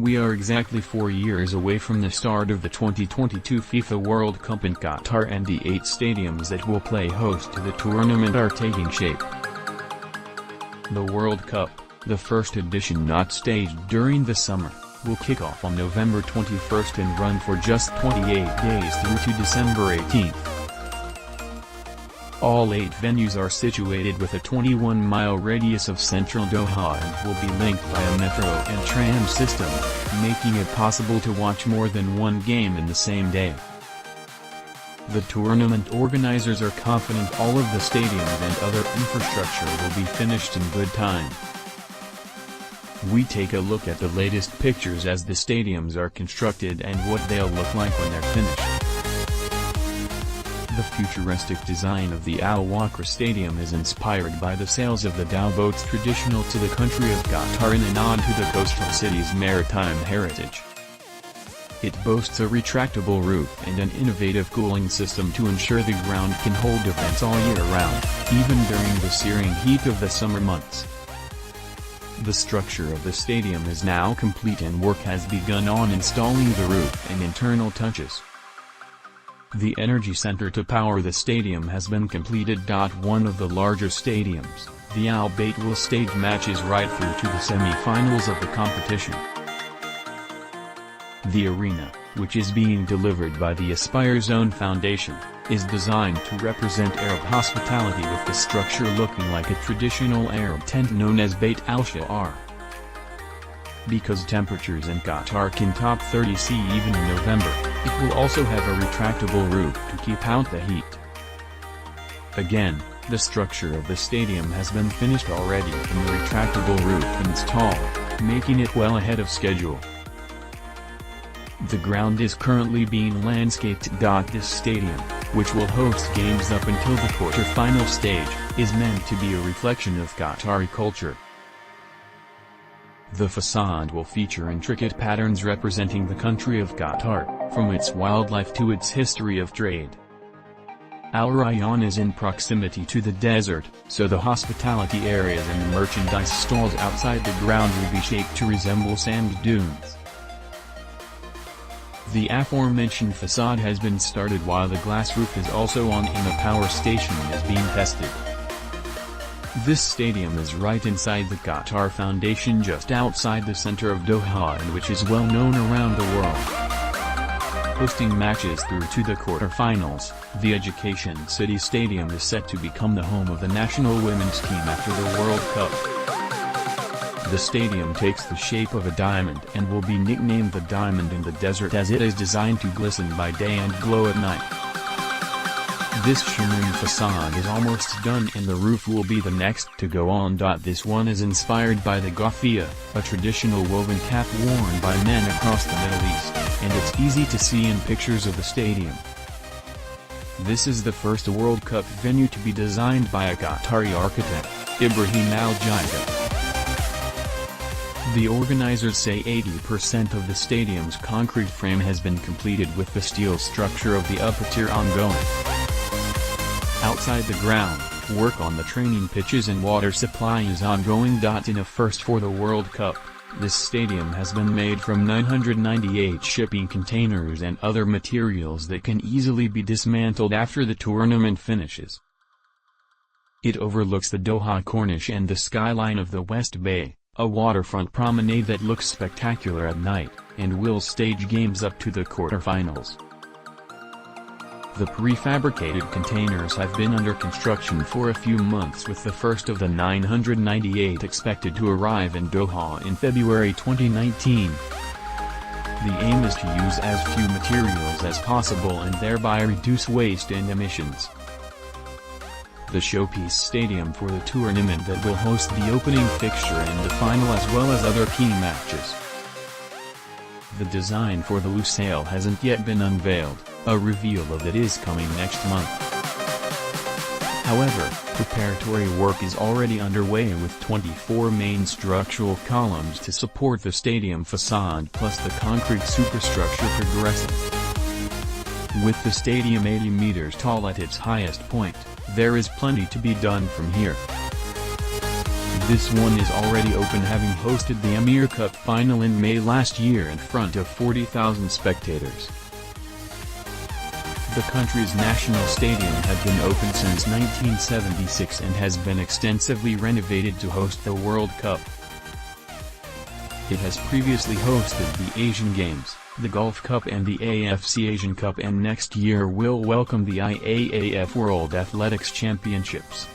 We are exactly 4 years away from the start of the 2022 FIFA World Cup in Qatar, and the 8 stadiums that will play host to the tournament are taking shape. The World Cup, the first edition not staged during the summer, will kick off on November 21st and run for just 28 days through to December 18th. All 8 venues are situated with a 21-mile radius of central Doha and will be linked by a metro and tram system, making it possible to watch more than one game in the same day. The tournament organizers are confident all of the stadiums and other infrastructure will be finished in good time. We take a look at the latest pictures as the stadiums are constructed and what they'll look like when they're finished. The futuristic design of the Al Wakra Stadium is inspired by the sails of the dhow boats traditional to the country of Qatar in a nod to the coastal city's maritime heritage. It boasts a retractable roof and an innovative cooling system to ensure the ground can hold events all year round, even during the searing heat of the summer months. The structure of the stadium is now complete and work has begun on installing the roof and internal touches. The energy center to power the stadium has been completed. One of the larger stadiums, the Al Bayt, will stage matches right through to the semi-finals of the competition. The arena, which is being delivered by the Aspire Zone Foundation, is designed to represent Arab hospitality, with the structure looking like a traditional Arab tent known as Bayt al-Sha'ar. Because temperatures in Qatar can top 30 C even in November, it will also have a retractable roof to keep out the heat. Again, the structure of the stadium has been finished already and the retractable roof installed, making it well ahead of schedule. The ground is currently being landscaped. This stadium, which will host games up until the quarter-final stage, is meant to be a reflection of Qatari culture. The facade will feature intricate patterns representing the country of Qatar, from its wildlife to its history of trade. Al Rayyan is in proximity to the desert, so the hospitality areas and the merchandise stalls outside the ground will be shaped to resemble sand dunes. The aforementioned facade has been started while the glass roof is also on and a power station is being tested. This stadium is right inside the Qatar Foundation, just outside the center of Doha, and which is well known around the world. Hosting matches through to the quarterfinals, the Education City Stadium is set to become the home of the national women's team after the World Cup. The stadium takes the shape of a diamond and will be nicknamed the Diamond in the Desert, as it is designed to glisten by day and glow at night. This shimmering facade is almost done and the roof will be the next to go on. This one is inspired by the Ghafiya, a traditional woven cap worn by men across the Middle East, and it's easy to see in pictures of the stadium. This is the first World Cup venue to be designed by a Qatari architect, Ibrahim Al-Jaida. The organizers say 80% of the stadium's concrete frame has been completed, with the steel structure of the upper tier ongoing. Outside the ground, work on the training pitches and water supply is ongoing. In a first for the World Cup, this stadium has been made from 998 shipping containers and other materials that can easily be dismantled after the tournament finishes. It overlooks the Doha Corniche and the skyline of the West Bay, a waterfront promenade that looks spectacular at night, and will stage games up to the quarterfinals. The prefabricated containers have been under construction for a few months, with the first of the 998 expected to arrive in Doha in February 2019. The aim is to use as few materials as possible and thereby reduce waste and emissions. The showpiece stadium for the tournament that will host the opening fixture and the final, as well as other key matches. The design for the Lusail hasn't yet been unveiled, a reveal of it is coming next month. However, preparatory work is already underway, with 24 main structural columns to support the stadium facade plus the concrete superstructure progressing. With the stadium 80 meters tall at its highest point, there is plenty to be done from here. This one is already open, having hosted the Emir Cup final in May last year in front of 40,000 spectators. The country's national stadium had been open since 1976 and has been extensively renovated to host the World Cup. It has previously hosted the Asian Games, the Gulf Cup and the AFC Asian Cup, and next year will welcome the IAAF World Athletics Championships.